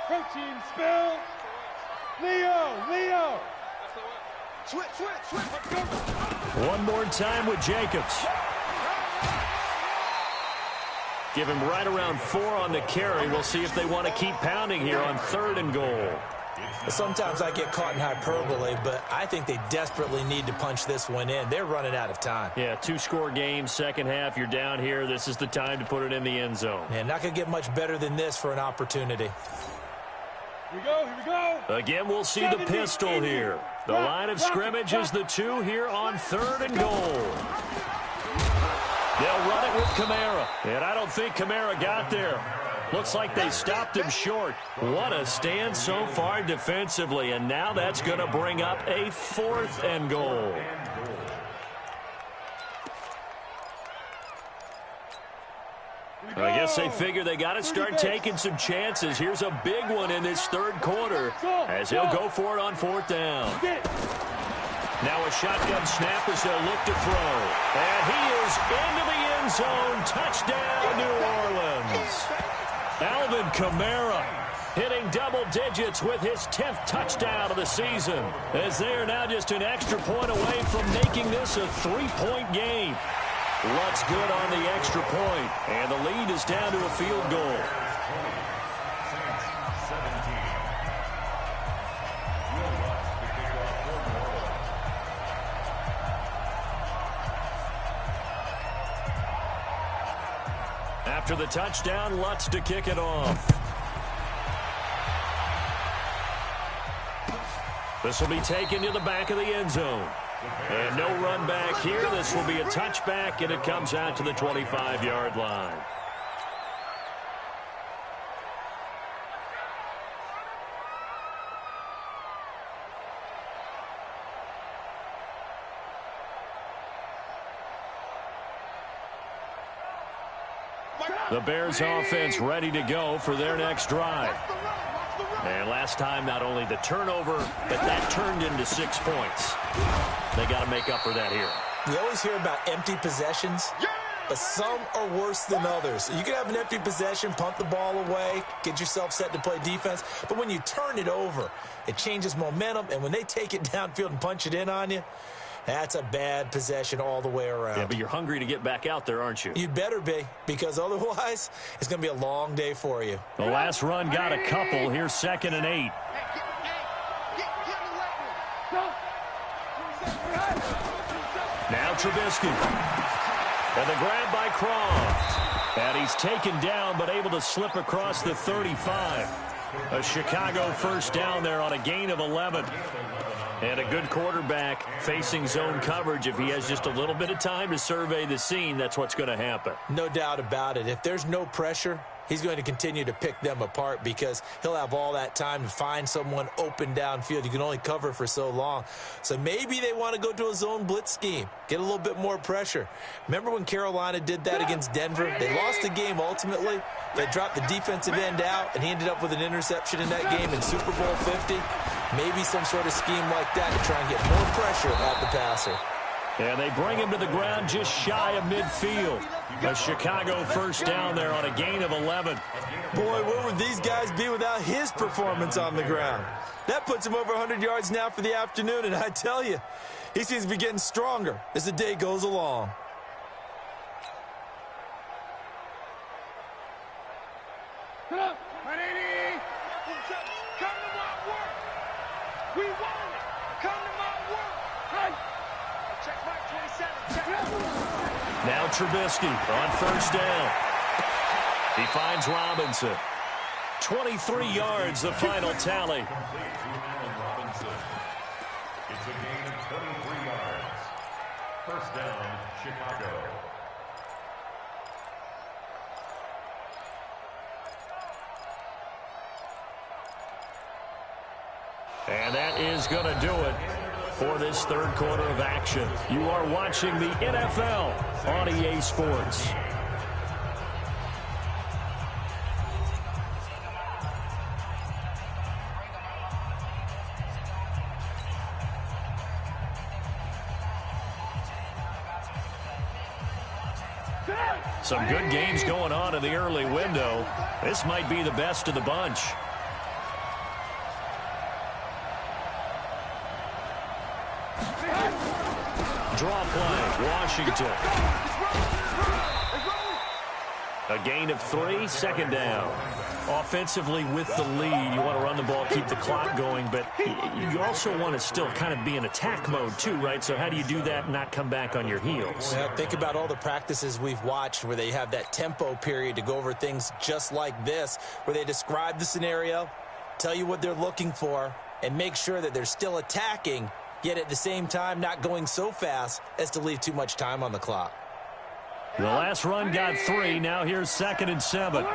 Protein spill. Leo. Switch. Let's go. One more time with Jacobs. Give him right around 4 on the carry. We'll see if they want to keep pounding here on 3rd and goal. Sometimes I get caught in hyperbole, but I think they desperately need to punch this one in. They're running out of time. Yeah, 2-score game, second half. You're down here. This is the time to put it in the end zone. Man, not going to get much better than this for an opportunity. Here we go. Again, we'll see the pistol here. The line of scrimmage is the 2 here on 3rd and goal. They'll run it with Kamara. And I don't think Kamara got there. Looks like they stopped him short. What a stand so far defensively. And now that's going to bring up a 4th and goal. I guess they figure they got to start taking some chances. Here's a big one in this 3rd quarter as he'll go for it on 4th down. Now a shotgun snap as they'll look to throw. And he is into the end zone. Touchdown, New Orleans. Alvin Kamara hitting double digits with his 10th touchdown of the season, as they are now just an extra point away from making this a 3-point game. Lutz good on the extra point, and the lead is down to a field goal. After the touchdown, Lutz to kick it off. This will be taken to the back of the end zone. And no run back here. This will be a touchback, and it comes out to the 25-yard line. The Bears offense ready to go for their next drive. And last time, not only the turnover, but that turned into 6 points. They got to make up for that here. You always hear about empty possessions, but some are worse than others. You can have an empty possession, punt the ball away, get yourself set to play defense, but when you turn it over, it changes momentum, and when they take it downfield and punch it in on you, that's a bad possession all the way around. Yeah, but you're hungry to get back out there, aren't you? You'd better be, because otherwise, it's going to be a long day for you. The last run got a couple. Here's 2nd and 8. Now Trubisky. And the grab by Croft. And he's taken down, but able to slip across the 35. A Chicago first down there on a gain of 11. And a good quarterback facing zone coverage. If he has just a little bit of time to survey the scene, that's what's going to happen. No doubt about it. If there's no pressure, he's going to continue to pick them apart because he'll have all that time to find someone open downfield. You can only cover for so long. So maybe they want to go to a zone blitz scheme, get a little bit more pressure. Remember when Carolina did that against Denver? They lost the game ultimately. They dropped the defensive end out, and he ended up with an interception in that game in Super Bowl 50. Maybe some sort of scheme like that to try and get more pressure at the passer. And they bring him to the ground just shy of midfield. A Chicago first down there on a gain of 11. Boy, where would these guys be without his performance on the ground? That puts him over 100 yards now for the afternoon, and I tell you, he seems to be getting stronger as the day goes along. Come to my work. We want it. Come to my work. Hey. Check back 27. Check. Now Trubisky on first down. He finds Robinson. 23 yards, the final tally. It's a gain of 23 yards. First down, Chicago. And that is going to do it for this third quarter of action. You are watching the NFL on EA Sports. Some good games going on in the early window. This might be the best of the bunch. Draw play, Washington. A gain of 3, second down. Offensively with the lead, you want to run the ball, keep the clock going, but you also want to still kind of be in attack mode too, right? So how do you do that and not come back on your heels? Well, think about all the practices we've watched where they have that tempo period to go over things just like this, where they describe the scenario, tell you what they're looking for, and make sure that they're still attacking, yet at the same time not going so fast as to leave too much time on the clock. The last run got 3. Now here's 2nd and 7.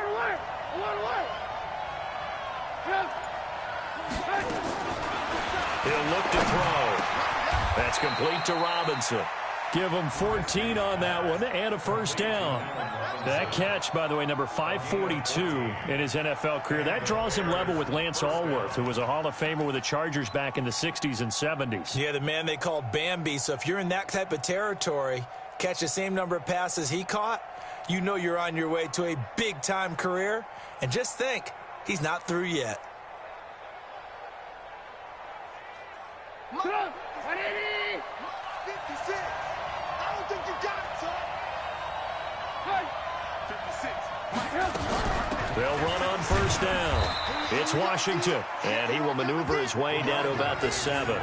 He'll look to throw. That's complete to Robinson. Give him 14 on that one and a first down. That catch, by the way, number 542 in his NFL career. That draws him level with Lance Allworth, who was a Hall of Famer with the Chargers back in the 60s and 70s. Yeah, the man they called Bambi. So if you're in that type of territory, catch the same number of passes he caught, you know you're on your way to a big-time career. And just think, he's not through yet. Ready? 56. I don't think you got it, son. 56. They'll run on first down. It's Washington, and he will maneuver his way down to about the 7.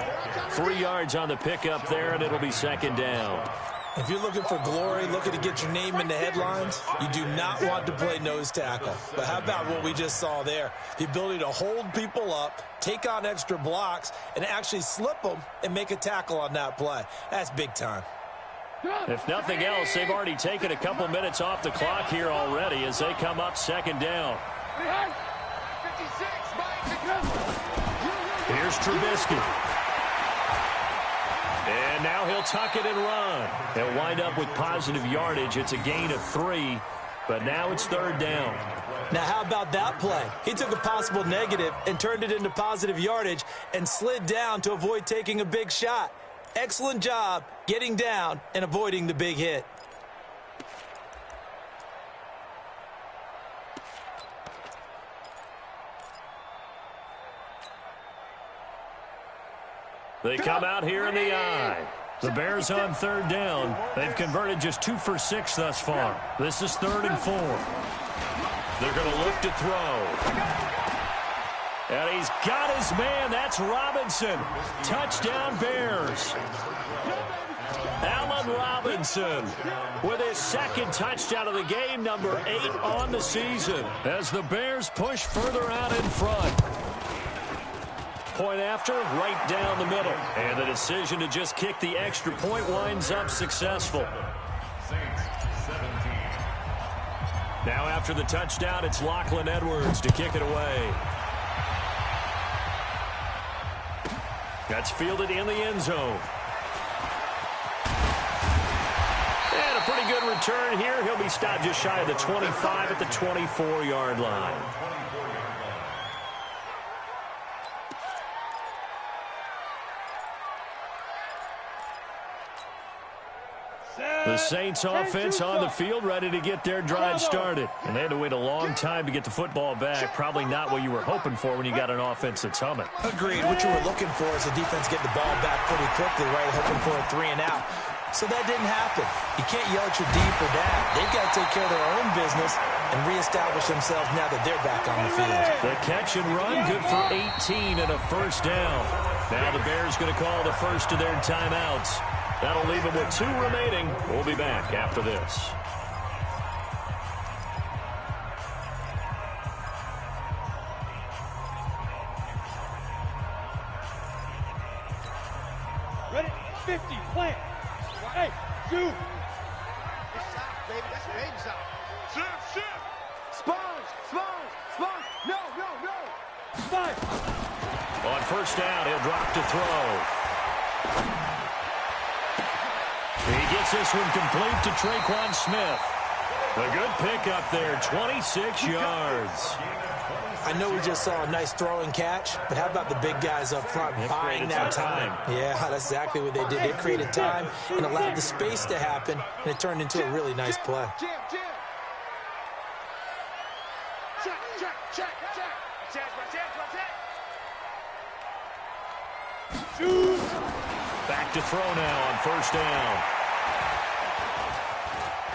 3 yards on the pickup there, and it'll be second down. If you're looking for glory, looking to get your name in the headlines, you do not want to play nose tackle. But how about what we just saw there? The ability to hold people up, take on extra blocks, and actually slip them and make a tackle on that play. That's big time. If nothing else, they've already taken a couple minutes off the clock here already as they come up second down. 56, Mike. Here's Trubisky. And now he'll tuck it and run. He'll wind up with positive yardage. It's a gain of 3, but now it's third down. Now, how about that play? He took a possible negative and turned it into positive yardage and slid down to avoid taking a big shot. Excellent job getting down and avoiding the big hit. They come out here in the eye. The Bears on third down. They've converted just 2 for 6 thus far. This is 3rd and 4. They're going to look to throw. And he's got his man. That's Robinson. Touchdown Bears. Allen Robinson with his 2nd touchdown of the game, number 8 on the season, as the Bears push further out in front. Point after, right down the middle. And the decision to just kick the extra point winds up successful. Now after the touchdown, it's Lachlan Edwards to kick it away. That's fielded in the end zone. And a pretty good return here. He'll be stopped just shy of the 25 at the 24-yard line. The Saints offense on the field, ready to get their drive started. And they had to wait a long time to get the football back. Probably not what you were hoping for when you got an offense that's humming. Agreed. What you were looking for is the defense get the ball back pretty quickly, right? Hoping for a 3 and out. So that didn't happen. You can't yell at your D for that. They've got to take care of their own business and reestablish themselves now that they're back on the field. The catch and run, good for 18 and a first down. Now the Bears going to call the first of their timeouts. That'll leave them with 2 remaining. We'll be back after this. Ready? 50, plant. Hey, shoot. It's out, baby. That's Babe's out. Shift. Sponge. No. 5. On first down. He'll drop to throw. He gets this one complete to Traquan Smith. A good pickup there, 26 yards. I know we just saw a nice throwing catch, but how about the big guys up front buying that time? Yeah, that's exactly what they did. They created time and allowed the space to happen, and it turned into a really nice play. Back to throw now on first down.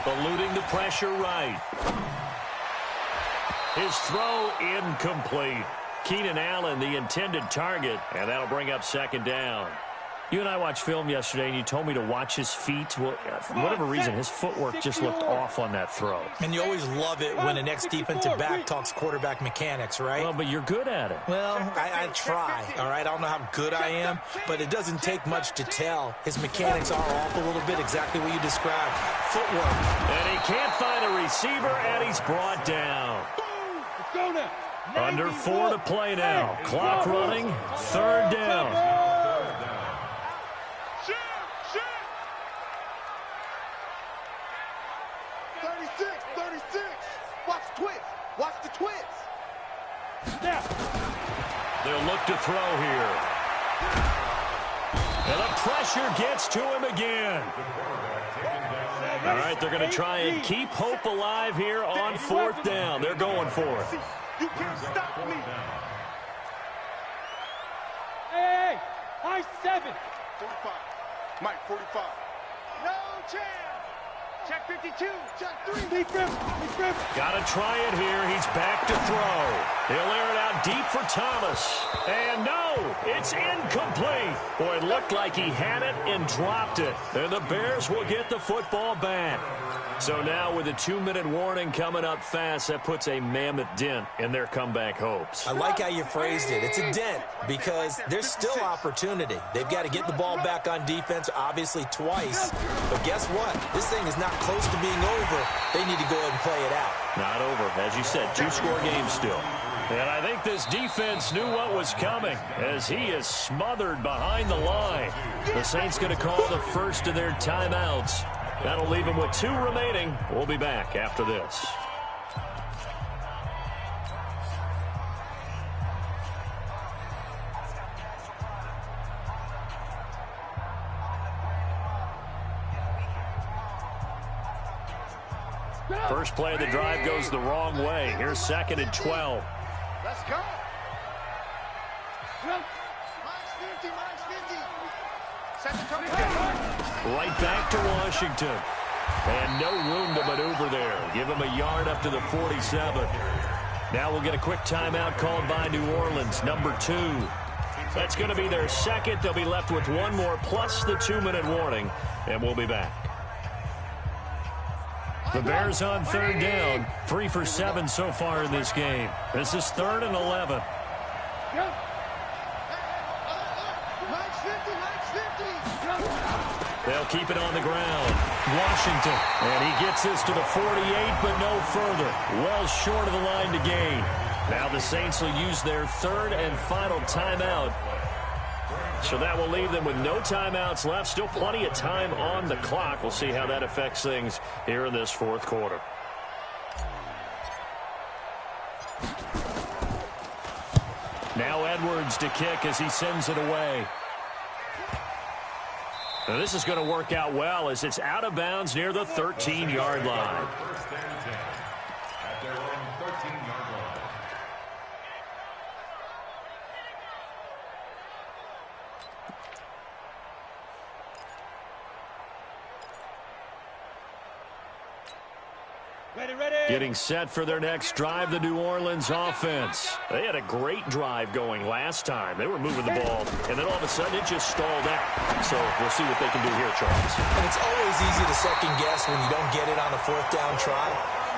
Eluding the pressure right. His throw incomplete. Keenan Allen, the intended target, and that'll bring up second down. You and I watched film yesterday, and you told me to watch his feet. Well, for whatever reason, his footwork just looked off on that throw. And you always love it when an ex-defensive back talks quarterback mechanics, right? Well, but you're good at it. Well, I try, all right? I don't know how good I am, but it doesn't take much to tell. His mechanics are off a little bit, exactly what you described. Footwork. And he can't find a receiver, and he's brought down. Under 4 to play now. Clock running, third down. 36. Watch the twist. Watch the twist. They'll look to throw here. And the pressure gets to him again. All right, they're going to try and keep hope alive here on fourth down. They're going for it. You can't stop me. Hey, high 7. 45. Mike, 45. No chance. Check 52. Check 3. Deep grip. Got to try it here. He's back to throw. He'll air it out deep for Thomas. And no, it's incomplete. Boy, it looked like he had it and dropped it. And the Bears will get the football back. So now with a 2-minute warning coming up fast, that puts a mammoth dent in their comeback hopes. I like how you phrased it. It's a dent because there's still opportunity. They've got to get the ball back on defense, obviously twice. But guess what? This thing is not close to being over. They need to go ahead and play it out. Not over. As you said, 2-score game still. And I think this defense knew what was coming as he is smothered behind the line. The Saints going to call the first of their timeouts. That'll leave him with 2 remaining. We'll be back after this. First play of the drive goes the wrong way. Here's 2nd and 12. Let's go. Minus 50. Second Tony. Right back to Washington. And no room to maneuver there. Give him a yard up to the 47. Now we'll get a quick timeout called by New Orleans, number 2. That's going to be their second. They'll be left with 1 more plus the 2-minute warning, and we'll be back. The Bears on third down, 3 for 7 so far in this game. This is 3rd and 11. They'll keep it on the ground. Washington, and he gets this to the 48, but no further. Well short of the line to gain. Now the Saints will use their 3rd and final timeout. So that will leave them with no timeouts left. Still plenty of time on the clock. We'll see how that affects things here in this 4th quarter. Now Edwards to kick as he sends it away. Now this is going to work out well as it's out of bounds near the 13-yard line. First and 10 at their own 13-yard line. Getting set for their next drive, the New Orleans offense. They had a great drive going last time. They were moving the ball, and then all of a sudden it just stalled out. So we'll see what they can do here, Charles. And it's always easy to second guess when you don't get it on a 4th down try.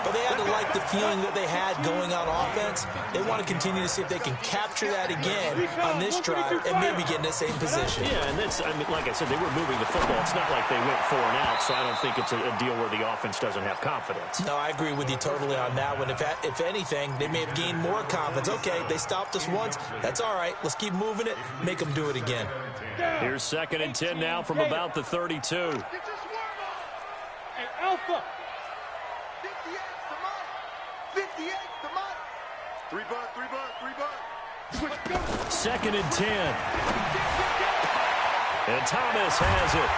but they had to like the feeling that they had going on offense. They want to continue to see if they can capture that again on this drive and maybe get in the same position. Yeah, and that's, I mean, like I said, they were moving the football. It's not like they went 4 and out, so I don't think it's a deal where the offense doesn't have confidence. No, I agree with you totally on that one. If anything, they may have gained more confidence. Okay, they stopped us once. That's all right. Let's keep moving it. Make them do it again. Here's 2nd and 10 now from about the 32. Get your swarm on. Hey, Alpha. 58 to mine. 3 bucks, 3 bucks, 3 bucks. 2nd and 10. And Thomas has it.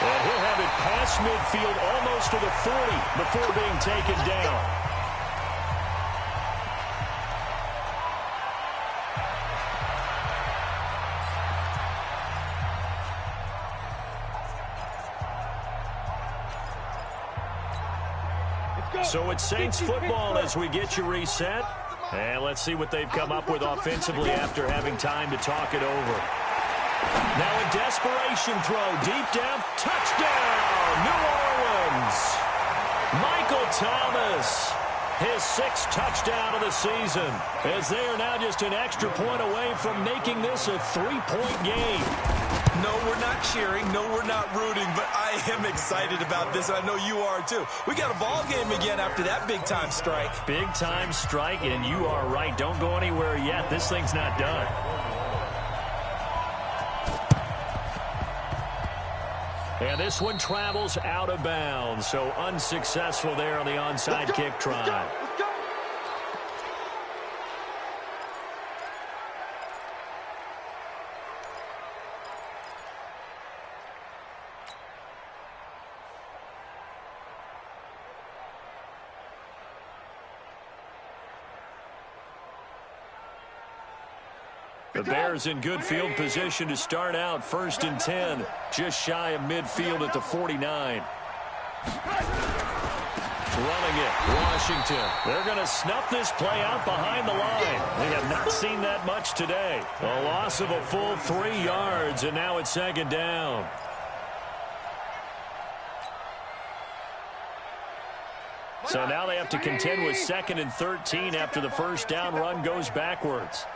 And he'll have it past midfield almost to the 40 before being taken down. So it's Saints football as we get you reset. And let's see what they've come up with offensively after having time to talk it over. Now a desperation throw deep down. Touchdown, New Orleans. Michael Thomas, his 6th touchdown of the season, as they are now just an extra point away from making this a 3-point game. No, we're not cheering. No, we're not rooting, but I am excited about this, and I know you are too. We got a ball game again after that big-time strike. Big-time strike, and you are right. Don't go anywhere yet. This thing's not done. And this one travels out of bounds, so unsuccessful there on the onside kick try. The Bears in good field position to start out. 1st and 10, just shy of midfield at the 49. Running it, Washington. They're going to snuff this play out behind the line. They have not seen that much today. A loss of a full 3 yards, and now it's 2nd down. So now they have to contend with 2nd and 13 after the first down run goes backwards.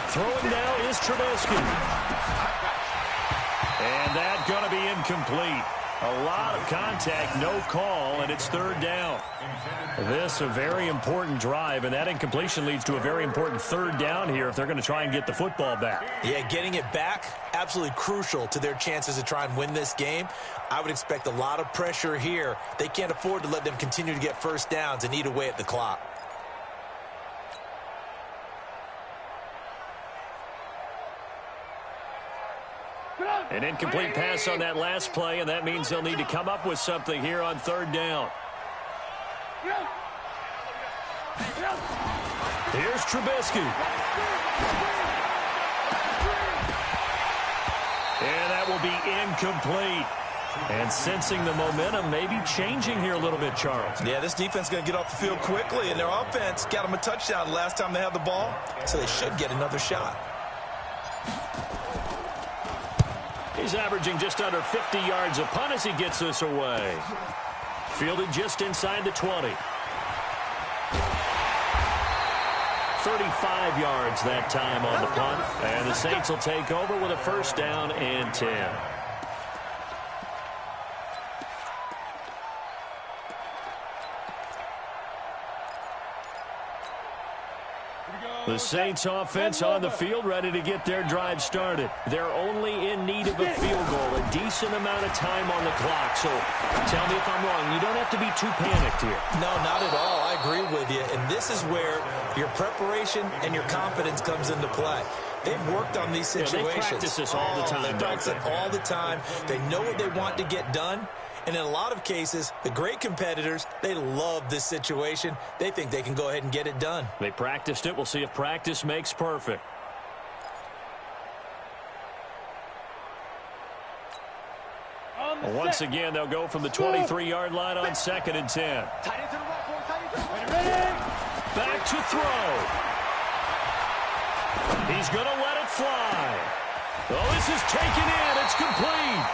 Throwing now is Trubisky. And that's going to be incomplete. A lot of contact, no call, and it's 3rd down. This a very important drive, and that incompletion leads to a very important 3rd down here if they're going to try and get the football back. Yeah, getting it back, absolutely crucial to their chances to try and win this game. I would expect a lot of pressure here. They can't afford to let them continue to get first downs and eat away at the clock. An incomplete pass on that last play, and that means they'll need to come up with something here on 3rd down. Here's Trubisky. And that will be incomplete. And sensing the momentum maybe changing here a little bit, Charles. Yeah, this defense is going to get off the field quickly, and their offense got them a touchdown the last time they had the ball, so they should get another shot. He's averaging just under 50 yards a punt as he gets this away. Fielded just inside the 20. 35 yards that time on the punt. And the Saints will take over with a 1st down and 10. The Saints offense on the field, ready to get their drive started. They're only in need of a field goal, a decent amount of time on the clock. So tell me if I'm wrong. You don't have to be too panicked here. No, not at all. I agree with you. And this is where your preparation and your confidence comes into play. They've worked on these situations. Yeah, they practice this all the time. They practice it all the time. They know what they want to get done. And in a lot of cases, the great competitors, they love this situation. They think they can go ahead and get it done. They practiced it. We'll see if practice makes perfect. Once again, they'll go from the 23-yard line on 2nd and 10. Back to throw. He's going to let it fly. Oh, this is taken in. It's complete.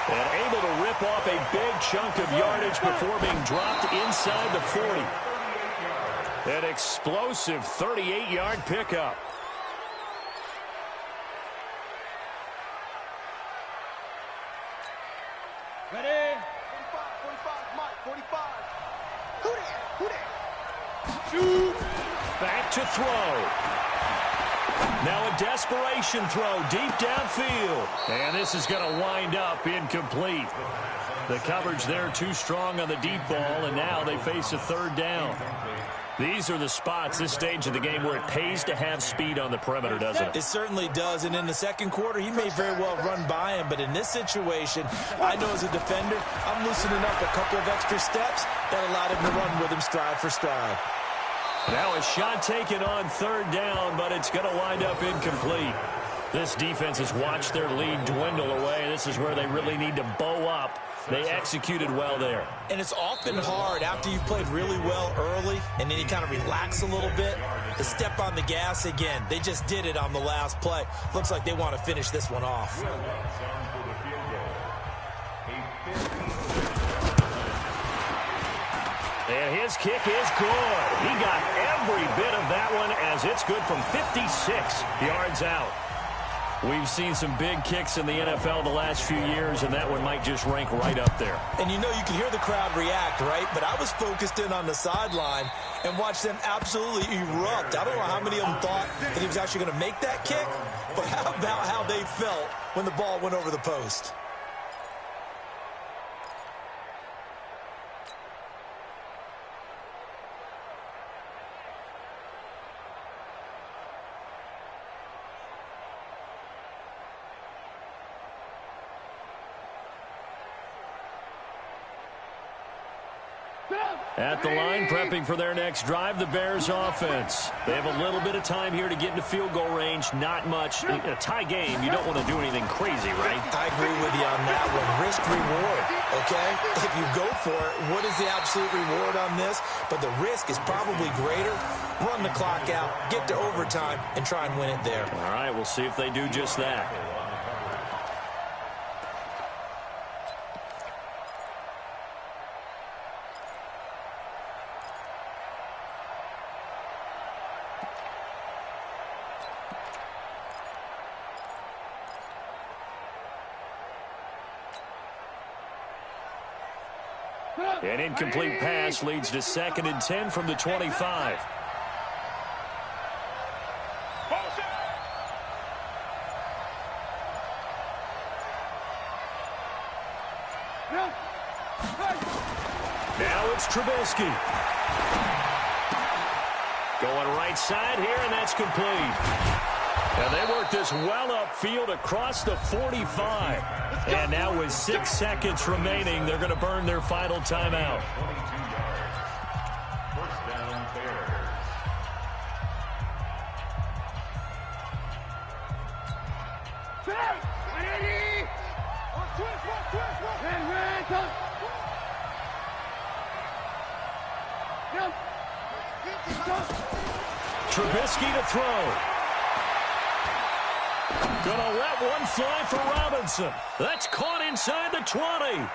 And able to rip off a big chunk of yardage before being dropped inside the 40. An explosive 38-yard pickup. Ready? 45, Mike, 45. Who there? Shoot. Back to throw. Now a desperation throw deep downfield. And this is going to wind up incomplete. The coverage there too strong on the deep ball, and now they face a third down. These are the spots, this stage of the game, where it pays to have speed on the perimeter, doesn't it? It certainly does, and in the second quarter, he may very well run by him, but in this situation, I know as a defender, I'm loosening up a couple of extra steps that allowed him to run with him stride for stride. Now a shot taken on third down, but it's going to wind up incomplete. This defense has watched their lead dwindle away. This is where they really need to bow up. They executed well there. And it's often hard after you've played really well early and then you kind of relax a little bit to step on the gas again. They just did it on the last play. Looks like they want to finish this one off. And his kick is good. He got every bit of that one as it's good from 56 yards out. We've seen some big kicks in the NFL the last few years, and that one might just rank right up there. And you know, you can hear the crowd react, right? But I was focused in on the sideline and watched them absolutely erupt. I don't know how many of them thought that he was actually going to make that kick, but how about how they felt when the ball went over the post? At the line, prepping for their next drive, the Bears offense. They have a little bit of time here to get into field goal range. Not much. A tie game, you don't want to do anything crazy, right? I agree with you on that one. Risk reward, okay? If you go for it, what is the absolute reward on this? But the risk is probably greater. Run the clock out, get to overtime, and try and win it there. All right, we'll see if they do just that. An incomplete pass leads to 2nd and 10 from the 25. Now it's Trubisky. Going right side here, and that's complete. And they work this well upfield across the 45. And now with 6 seconds remaining, they're going to burn their final timeout. First down, Bears. Trubisky to throw. Gonna let one fly for Robinson. That's caught inside the 20.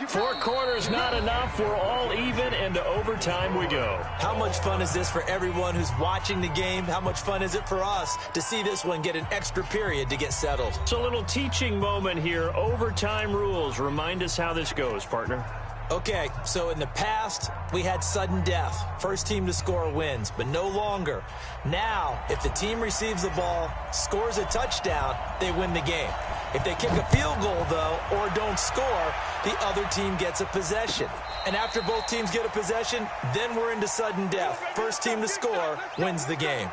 Four quarters not enough. We're all even, and to overtime we go. How much fun is this for everyone who's watching the game? How much fun is it for us to see this one get an extra period to get settled? It's a little teaching moment here. Overtime rules. Remind us how this goes, partner. Okay, so in the past, we had sudden death. First team to score wins, but no longer. Now, if the team receives the ball, scores a touchdown, they win the game. If they kick a field goal, though, or don't score, the other team gets a possession. And after both teams get a possession, then we're into sudden death. First team to score wins the game.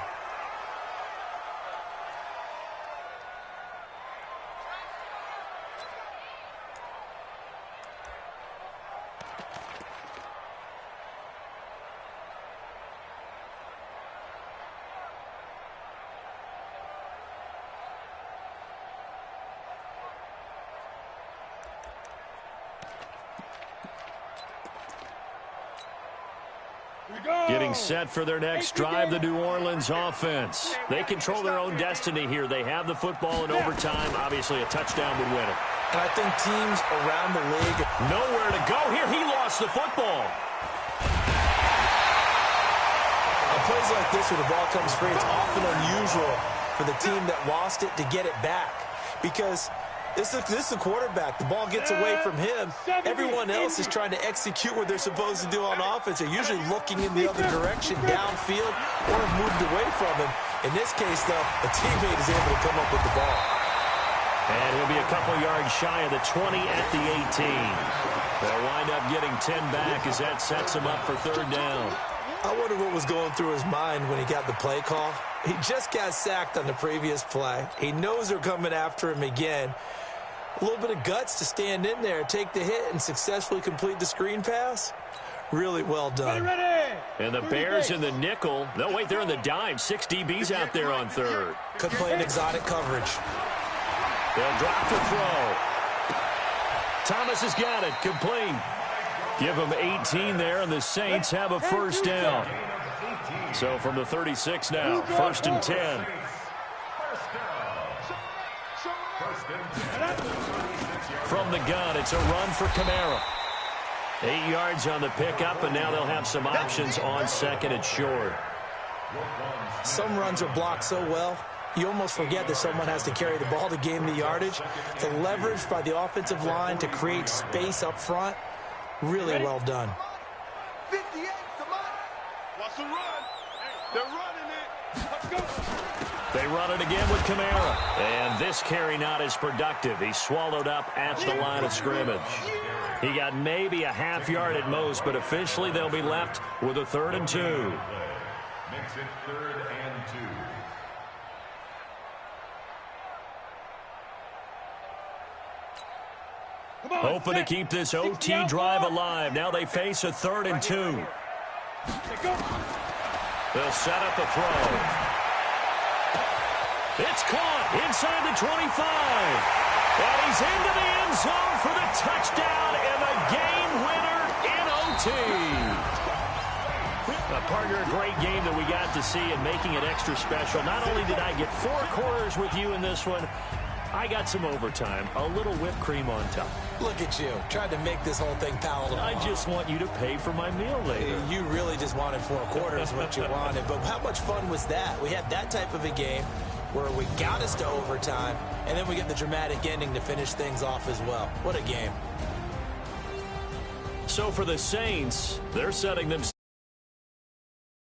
Getting set for their next drive, the New Orleans offense. They control their own destiny here. They have the football in overtime. Obviously, a touchdown would win it. And I think teams around the league... Nowhere to go here. He lost the football. On plays like this where the ball comes free, it's often unusual for the team that lost it to get it back. Because this is the quarterback. The ball gets away from him. Everyone else is trying to execute what they're supposed to do on offense. They're usually looking in the other direction, downfield, or have moved away from him. In this case, though, a teammate is able to come up with the ball. And he'll be a couple yards shy of the 20 at the 18. They'll wind up getting 10 back as that sets him up for third down. I wonder what was going through his mind when he got the play call. He just got sacked on the previous play. He knows they're coming after him again. A little bit of guts to stand in there, take the hit, and successfully complete the screen pass. Really well done. And the Bears in the nickel. No, wait, they're in the dime. 6 DBs out there on third. Could play an exotic coverage. They'll drop to throw. Thomas has got it. Complete. Give them 18 there, and the Saints have a first down. So from the 36 now, 1st and 10. From the gun, it's a run for Kamara. 8 yards on the pickup, and now they'll have some options on 2nd and short. Some runs are blocked so well, you almost forget that someone has to carry the ball to gain the yardage. The leverage by the offensive line to create space up front, really well done. 58, come on. Watch the run. They're running it. Let's go. They run it again with Kamara. And this carry not as productive. He's swallowed up at the line of scrimmage. He got maybe a half yard at most, but officially they'll be left with a 3rd and 2. Makes it 3rd and 2. Hoping to keep this OT drive alive. Now they face a 3rd and 2. They'll set up a throw. It's caught inside the 25. And he's into the end zone for the touchdown and the game winner in OT. Partner, a great game that we got to see and making it extra special. Not only did I get 4 quarters with you in this one, I got some overtime, a little whipped cream on top. Look at you, trying to make this whole thing palatable. I just want you to pay for my meal later. You really just wanted 4 quarters, what you wanted. But how much fun was that? We had that type of a game where we got us to overtime, and then we get the dramatic ending to finish things off as well. What a game. So for the Saints, they're setting them